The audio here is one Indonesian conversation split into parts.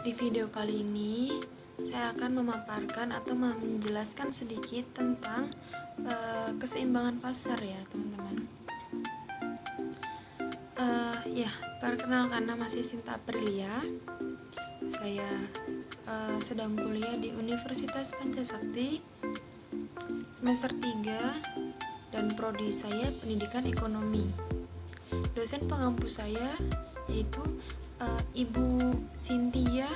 Di video kali ini, saya akan memaparkan atau menjelaskan sedikit tentang keseimbangan pasar ya teman-teman. Perkenalkan, nama saya Sinta Aprilia. Saya sedang kuliah di Universitas Pancasakti semester 3 dan prodi saya Pendidikan Ekonomi. Dosen pengampu saya yaitu Ibu Cynthia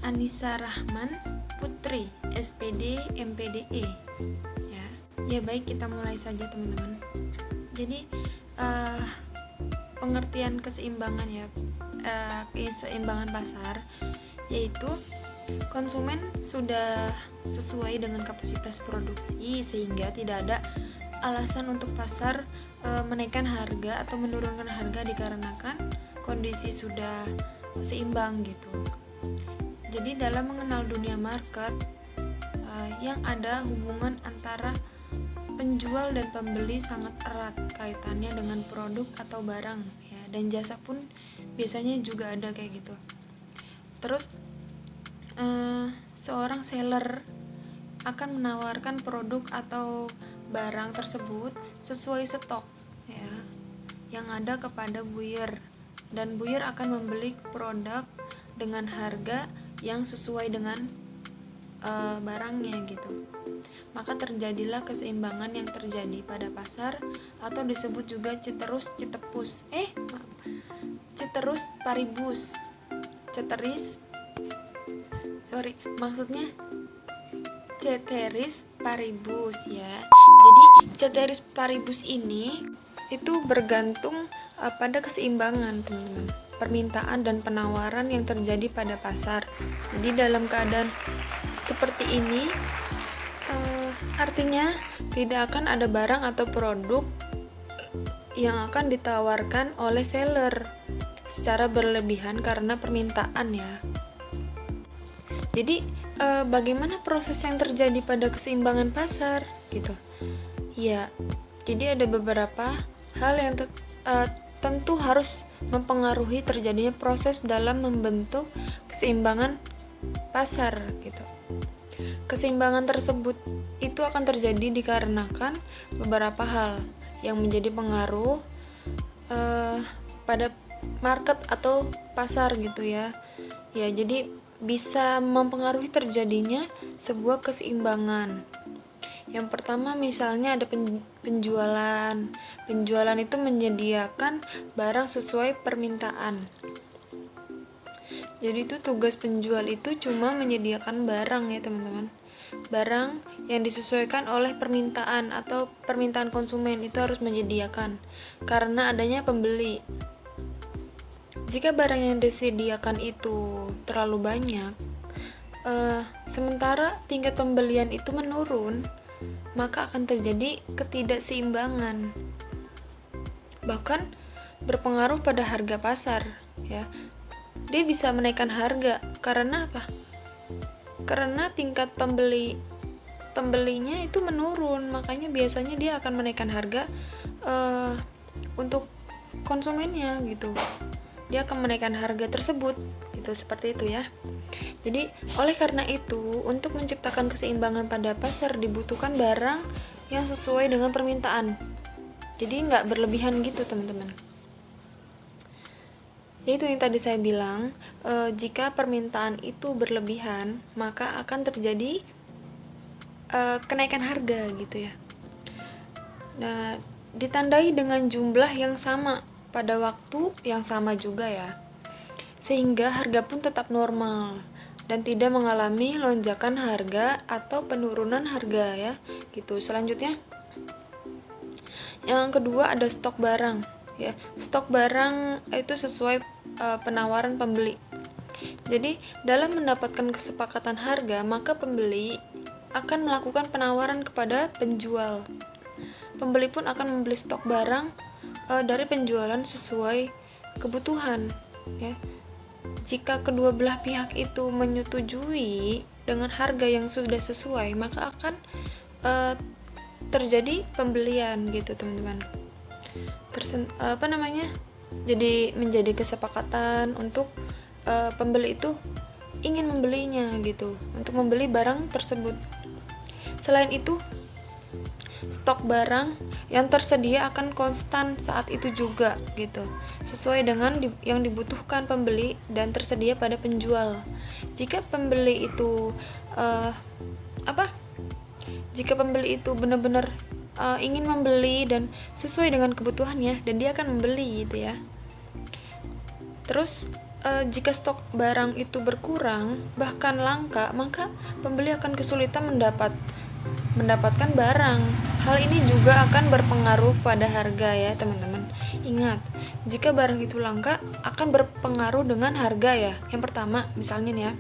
Anissa Rahman Putri, SPD MPDE. Ya baik, kita mulai saja teman-teman. Jadi pengertian keseimbangan keseimbangan pasar yaitu konsumen sudah sesuai dengan kapasitas produksi sehingga tidak ada alasan untuk pasar menaikkan harga atau menurunkan harga dikarenakan kondisi sudah seimbang gitu. Jadi dalam mengenal dunia market yang ada hubungan antara penjual dan pembeli sangat erat kaitannya dengan produk atau barang ya, dan jasa pun biasanya juga ada kayak gitu. Terus seorang seller akan menawarkan produk atau barang tersebut sesuai stok ya yang ada kepada buyer, dan buyer akan membeli produk dengan harga yang sesuai dengan barangnya gitu. Maka terjadilah keseimbangan yang terjadi pada pasar atau disebut juga ceteris paribus ya. Jadi ceteris paribus ini itu bergantung pada keseimbangan teman-teman, permintaan dan penawaran yang terjadi pada pasar. Jadi dalam keadaan seperti ini artinya tidak akan ada barang atau produk yang akan ditawarkan oleh seller secara berlebihan karena permintaan ya. Jadi bagaimana proses yang terjadi pada keseimbangan pasar gitu ya. Jadi ada beberapa hal yang tentu harus mempengaruhi terjadinya proses dalam membentuk keseimbangan pasar gitu. Keseimbangan tersebut itu akan terjadi dikarenakan beberapa hal yang menjadi pengaruh pada market atau pasar gitu ya. Ya, jadi bisa mempengaruhi terjadinya sebuah keseimbangan. Yang pertama misalnya ada penjualan. Penjualan itu menyediakan barang sesuai permintaan. Jadi itu tugas penjual itu cuma menyediakan barang ya teman-teman. Barang yang disesuaikan oleh permintaan atau permintaan konsumen itu harus menyediakan karena adanya pembeli. Jika barang yang disediakan itu terlalu banyak, sementara tingkat pembelian itu menurun, maka akan terjadi ketidakseimbangan. Bahkan berpengaruh pada harga pasar ya. Dia bisa menaikkan harga karena apa? Karena tingkat pembelinya itu menurun, makanya biasanya dia akan menaikkan harga untuk konsumennya gitu. Dia akan menaikkan harga tersebut gitu, seperti itu ya. Jadi oleh karena itu untuk menciptakan keseimbangan pada pasar dibutuhkan barang yang sesuai dengan permintaan. Jadi nggak berlebihan gitu teman-teman. Yaitu yang tadi saya bilang, jika permintaan itu berlebihan maka akan terjadi kenaikan harga gitu ya. Nah, ditandai dengan jumlah yang sama pada waktu yang sama juga ya, sehingga harga pun tetap normal dan tidak mengalami lonjakan harga atau penurunan harga ya gitu. Selanjutnya yang kedua ada stok barang ya. Stok barang itu sesuai penawaran pembeli. Jadi dalam mendapatkan kesepakatan harga maka pembeli akan melakukan penawaran kepada penjual. Pembeli pun akan membeli stok barang dari penjualan sesuai kebutuhan ya. Jika kedua belah pihak itu menyetujui dengan harga yang sudah sesuai maka akan terjadi pembelian gitu teman-teman. Jadi menjadi kesepakatan untuk pembeli itu ingin membelinya gitu, untuk membeli barang tersebut. Selain itu, stok barang yang tersedia akan konstan saat itu juga gitu, sesuai dengan yang dibutuhkan pembeli dan tersedia pada penjual. Jika pembeli itu jika pembeli itu benar-benar ingin membeli dan sesuai dengan kebutuhannya, dan dia akan membeli gitu ya. Terus jika stok barang itu berkurang bahkan langka, maka pembeli akan kesulitan mendapatkan barang. Hal ini juga akan berpengaruh pada harga ya teman-teman. Ingat, jika barang itu langka akan berpengaruh dengan harga ya. Yang pertama, misalnya nih ya,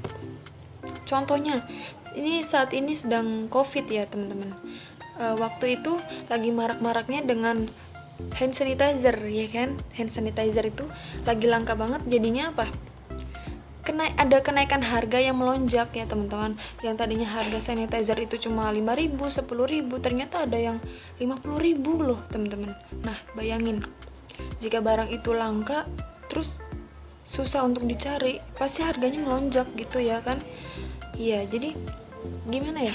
contohnya ini saat ini sedang COVID ya teman-teman. Waktu itu lagi marak-maraknya dengan hand sanitizer ya kan. Hand sanitizer itu lagi langka banget, jadinya apa? Ada kenaikan harga yang melonjak ya teman-teman. Yang tadinya harga sanitizer itu cuma 5.000, 10.000, ternyata ada yang 50.000 loh teman-teman. Nah, bayangin, jika barang itu langka terus susah untuk dicari, pasti harganya melonjak gitu ya kan. Iya, jadi gimana ya,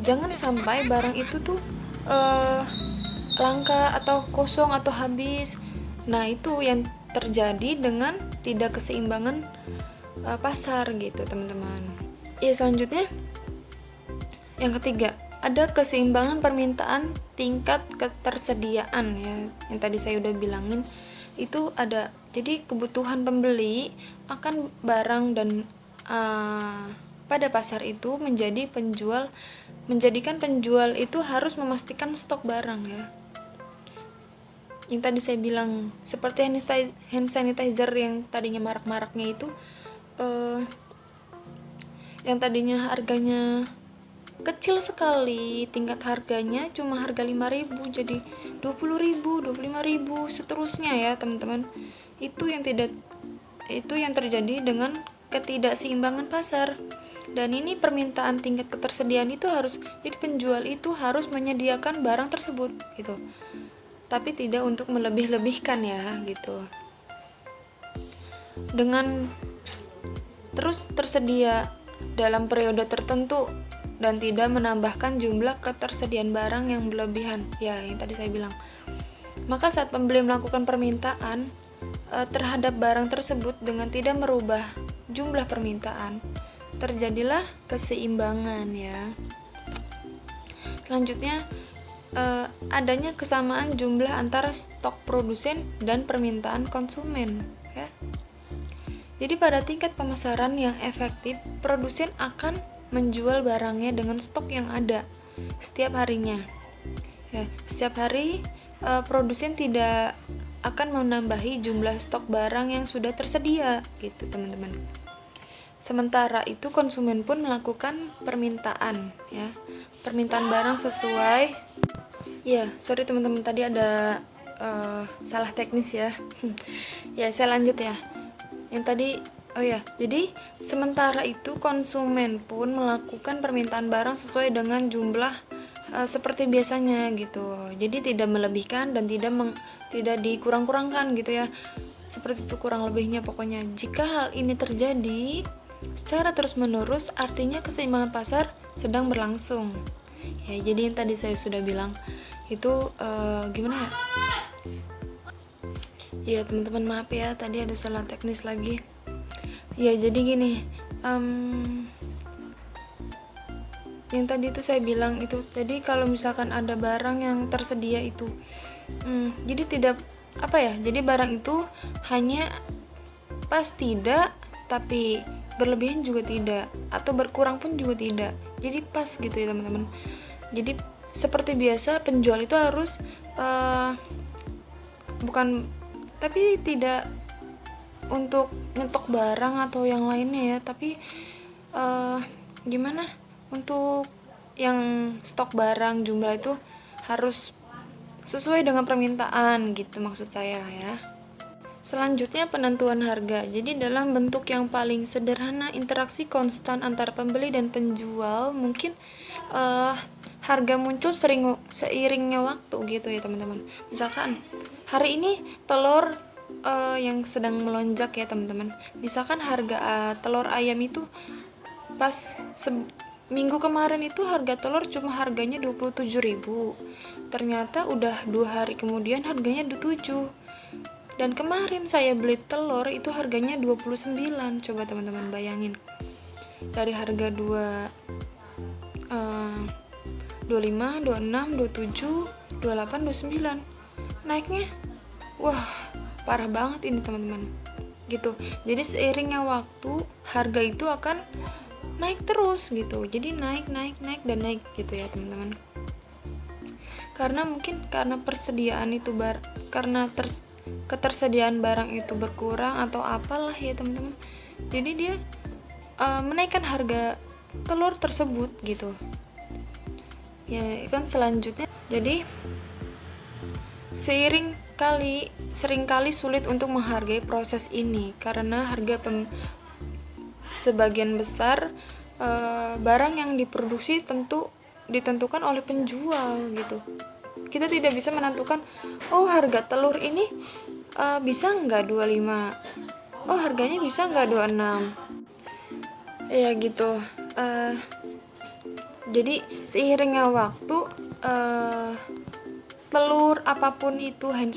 jangan sampai barang itu tuh langka atau kosong atau habis. Nah, itu yang terjadi dengan tidak keseimbangan pasar gitu teman-teman. Ya, selanjutnya yang ketiga, ada keseimbangan permintaan tingkat ketersediaan ya, yang tadi saya udah bilangin itu ada. Jadi kebutuhan pembeli akan barang dan pada pasar itu menjadikan penjual itu harus memastikan stok barang ya. Yang tadi saya bilang seperti hand sanitizer yang tadinya marak-maraknya itu, yang tadinya harganya kecil sekali, tingkat harganya cuma harga 5.000 jadi 20.000, 25.000 seterusnya ya teman-teman. Itu yang terjadi dengan ketidakseimbangan pasar. Dan ini permintaan tingkat ketersediaan itu harus, jadi penjual itu harus menyediakan barang tersebut gitu, tapi tidak untuk melebih-lebihkan ya gitu. Dengan terus tersedia dalam periode tertentu dan tidak menambahkan jumlah ketersediaan barang yang berlebihan ya, yang tadi saya bilang. Maka saat pembeli melakukan permintaan terhadap barang tersebut dengan tidak merubah jumlah permintaan, terjadilah keseimbangan ya. Selanjutnya, adanya kesamaan jumlah antara stok produsen dan permintaan konsumen ya. Jadi pada tingkat pemasaran yang efektif, produsen akan menjual barangnya dengan stok yang ada setiap harinya ya. Setiap hari produsen tidak akan menambahi jumlah stok barang yang sudah tersedia gitu teman-teman. Sementara itu konsumen pun melakukan permintaan ya, permintaan barang sesuai ya. Sorry teman-teman, tadi ada salah teknis ya. Ya, saya lanjut ya. Yang tadi, jadi sementara itu konsumen pun melakukan permintaan barang sesuai dengan jumlah seperti biasanya gitu. Jadi tidak melebihkan dan tidak dikurang-kurangkan gitu ya. Seperti itu kurang lebihnya pokoknya. Jika hal ini terjadi secara terus-menerus, artinya keseimbangan pasar sedang berlangsung. Ya, jadi yang tadi saya sudah bilang itu gimana ya? Ya teman-teman, maaf ya tadi ada salah teknis lagi. Ya jadi gini, yang tadi itu saya bilang itu tadi kalau misalkan ada barang yang tersedia itu, jadi tidak jadi barang itu hanya pas tidak, tapi berlebihan juga tidak, atau berkurang pun juga tidak. Jadi pas gitu ya teman-teman. Jadi seperti biasa penjual itu harus tapi tidak untuk nyetok barang atau yang lainnya ya, tapi gimana untuk yang stok barang jumlah itu harus sesuai dengan permintaan gitu maksud saya ya. Selanjutnya penentuan harga. Jadi dalam bentuk yang paling sederhana, interaksi konstan antara pembeli dan penjual, mungkin harga muncul seiringnya waktu gitu ya teman-teman. Misalkan hari ini telur yang sedang melonjak ya teman-teman. Misalkan harga telur ayam itu pas minggu kemarin itu harga telur cuma harganya 27.000. Ternyata udah 2 hari kemudian harganya 27. Dan kemarin saya beli telur itu harganya 29. Coba teman-teman bayangin. Dari harga 25, 26, 27, 28, 29. Naiknya wah, parah banget ini teman-teman. Gitu. Jadi seiringnya waktu, harga itu akan naik terus gitu. Jadi naik dan naik gitu ya teman-teman. Karena mungkin karena persediaan itu karena ketersediaan barang itu berkurang atau apalah ya teman-teman. Jadi dia menaikkan harga telur tersebut gitu. Ya kan selanjutnya. Jadi seringkali sulit untuk menghargai proses ini karena harga sebagian besar barang yang diproduksi ditentukan oleh penjual gitu. Kita tidak bisa menentukan harga telur ini bisa nggak 25, harganya bisa nggak 26 ya gitu. Jadi seiringnya waktu telur apapun itu, hand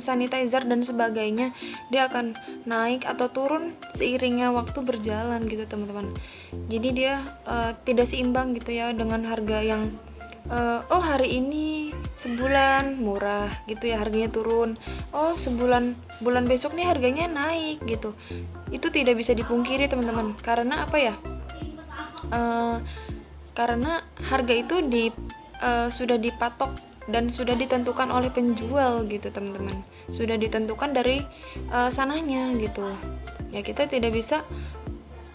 sanitizer dan sebagainya, dia akan naik atau turun seiringnya waktu berjalan gitu teman-teman. Jadi dia tidak seimbang gitu ya dengan harga yang hari ini sebulan murah gitu ya harganya turun, bulan besok nih harganya naik gitu. Itu tidak bisa dipungkiri teman-teman. Karena apa ya? Karena harga itu sudah dipatok dan sudah ditentukan oleh penjual gitu teman-teman, sudah ditentukan dari sananya gitu ya. Kita tidak bisa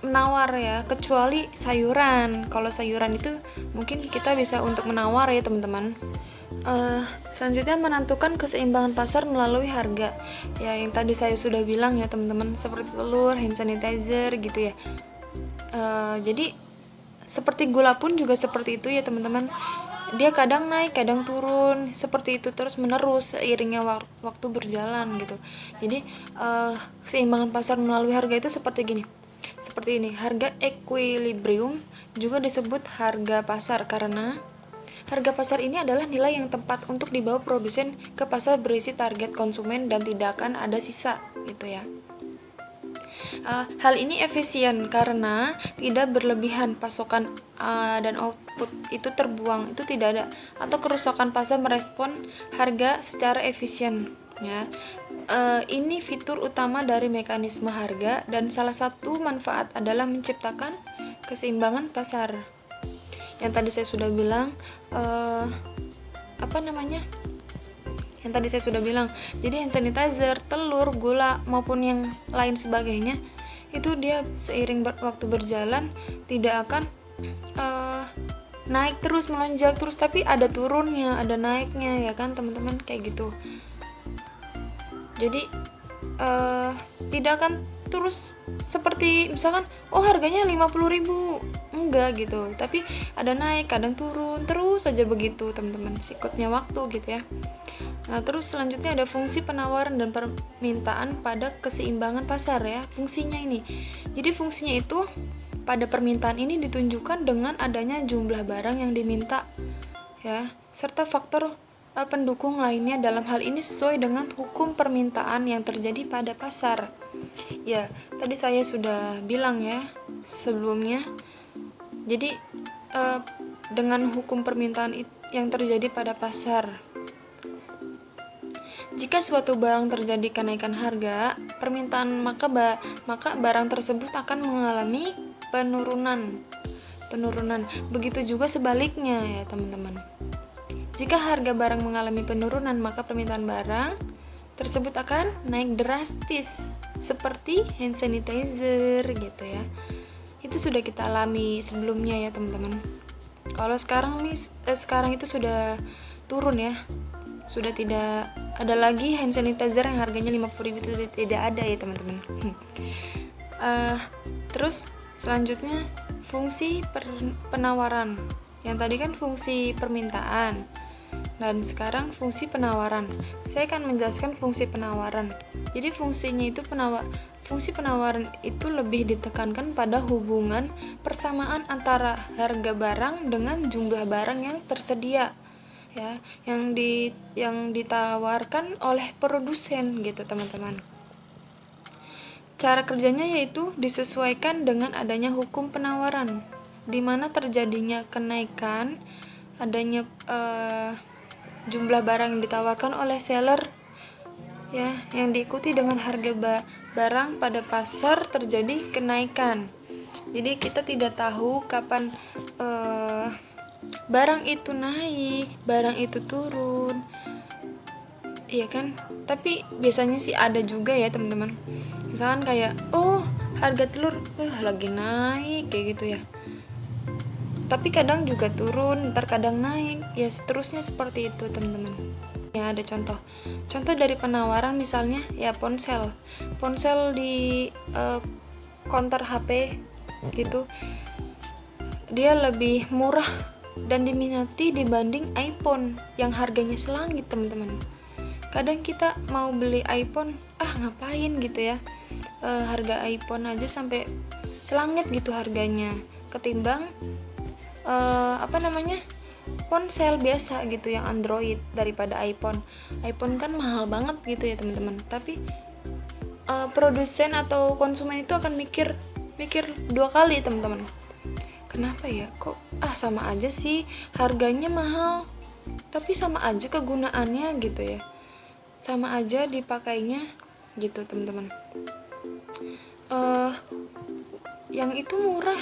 menawar ya, kecuali sayuran. Kalau sayuran itu mungkin kita bisa untuk menawar ya teman-teman. Selanjutnya menentukan keseimbangan pasar melalui harga ya, yang tadi saya sudah bilang ya teman-teman, seperti telur, hand sanitizer gitu ya. Jadi seperti gula pun juga seperti itu ya teman-teman. Dia kadang naik, kadang turun, seperti itu terus menerus seiringnya waktu berjalan gitu. Jadi keseimbangan pasar melalui harga itu seperti ini. Harga equilibrium juga disebut harga pasar karena harga pasar ini adalah nilai yang tepat untuk dibawa produsen ke pasar berisi target konsumen dan tidak akan ada sisa gitu ya. Hal ini efisien karena tidak berlebihan pasokan dan output itu terbuang, itu tidak ada, atau kerusakan pasar merespon harga secara efisien ya. Ini fitur utama dari mekanisme harga dan salah satu manfaat adalah menciptakan keseimbangan pasar. Yang tadi saya sudah bilang yang tadi saya sudah bilang. Jadi hand sanitizer, telur, gula maupun yang lain sebagainya itu dia seiring waktu berjalan tidak akan naik terus, melonjak terus, tapi ada turunnya, ada naiknya ya kan teman-teman, kayak gitu. Jadi tidak akan terus seperti misalkan harganya 50.000, enggak gitu, tapi ada naik kadang turun terus saja begitu teman-teman, sikutnya waktu gitu ya. Nah terus selanjutnya ada fungsi penawaran dan permintaan pada keseimbangan pasar ya, fungsinya ini. Jadi fungsinya itu pada permintaan ini ditunjukkan dengan adanya jumlah barang yang diminta ya, serta faktor pendukung lainnya. Dalam hal ini sesuai dengan hukum permintaan yang terjadi pada pasar. Ya, tadi saya sudah bilang ya sebelumnya. Jadi dengan hukum permintaan yang terjadi pada pasar, jika suatu barang terjadi kenaikan harga permintaan, maka barang tersebut akan mengalami penurunan. Begitu juga sebaliknya ya teman-teman. Jika harga barang mengalami penurunan, maka permintaan barang tersebut akan naik drastis, seperti hand sanitizer gitu ya. Itu sudah kita alami sebelumnya ya teman-teman. Kalau sekarang itu sudah turun ya, sudah tidak ada lagi hand sanitizer yang harganya 50.000, itu tidak ada ya teman-teman. Terus selanjutnya fungsi penawaran. Yang tadi kan fungsi permintaan. Dan sekarang fungsi penawaran. Saya akan menjelaskan fungsi penawaran. Jadi fungsi penawaran itu lebih ditekankan pada hubungan persamaan antara harga barang dengan jumlah barang yang tersedia, ya, yang ditawarkan oleh produsen gitu, teman-teman. Cara kerjanya yaitu disesuaikan dengan adanya hukum penawaran, di mana terjadinya kenaikan adanya jumlah barang yang ditawarkan oleh seller, ya, yang diikuti dengan harga barang pada pasar terjadi kenaikan. Jadi kita tidak tahu kapan barang itu naik, barang itu turun, iya kan? Tapi biasanya sih ada juga ya teman-teman. Misalkan kayak, oh harga telur lagi naik kayak gitu ya. Tapi kadang juga turun, terkadang naik, ya seterusnya seperti itu teman-teman. Ya ada contoh dari penawaran, misalnya ya ponsel di counter HP gitu, dia lebih murah dan diminati dibanding iPhone yang harganya selangit, teman-teman. Kadang kita mau beli iPhone, ngapain gitu ya, harga iPhone aja sampai selangit gitu harganya, ketimbang ponsel biasa gitu yang Android daripada iPhone kan mahal banget gitu ya teman-teman. Tapi produsen atau konsumen itu akan mikir dua kali, teman-teman. Kenapa ya, kok sama aja sih harganya mahal, tapi sama aja kegunaannya gitu ya, sama aja dipakainya gitu, teman-teman. Yang itu murah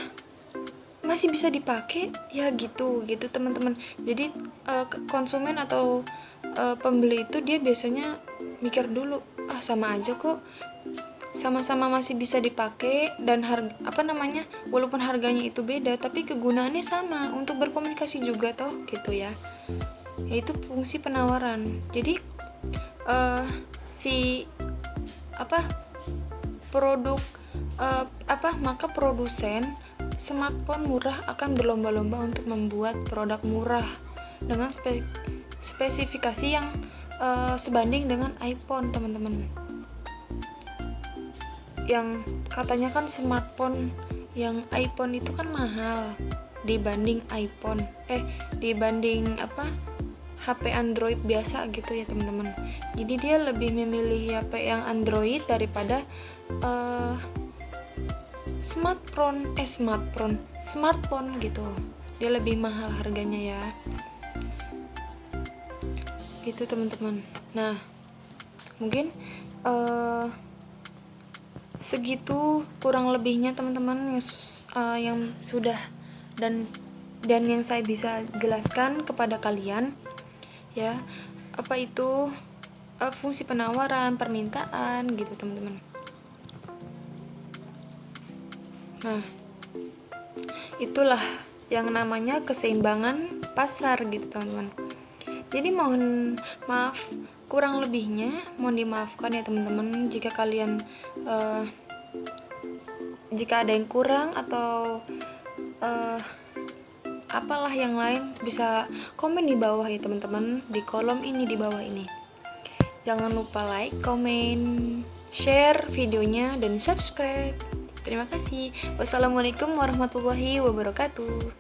masih bisa dipakai ya gitu teman-teman. Jadi konsumen atau pembeli itu dia biasanya mikir dulu, sama aja kok, sama-sama masih bisa dipakai, dan walaupun harganya itu beda tapi kegunaannya sama, untuk berkomunikasi juga toh gitu ya. Yaitu fungsi penawaran. Jadi maka produsen smartphone murah akan berlomba-lomba untuk membuat produk murah dengan spesifikasi yang sebanding dengan iPhone, teman-teman. Yang katanya kan smartphone yang iPhone itu kan mahal dibanding HP Android biasa gitu ya teman-teman. Jadi dia lebih memilih HP yang Android daripada smartphone gitu. Dia lebih mahal harganya ya. Gitu teman-teman. Nah, mungkin segitu kurang lebihnya teman-teman yang sudah dan yang saya bisa jelaskan kepada kalian ya, apa itu fungsi penawaran, permintaan gitu teman-teman. Nah, itulah yang namanya keseimbangan pasar gitu teman-teman. Jadi mohon maaf kurang lebihnya, mohon dimaafkan ya teman-teman jika kalian jika ada yang kurang atau apalah yang lain, bisa komen di bawah ya teman-teman, di kolom ini di bawah ini. Jangan lupa like, komen, share videonya, dan subscribe. Terima kasih. Wassalamualaikum warahmatullahi wabarakatuh.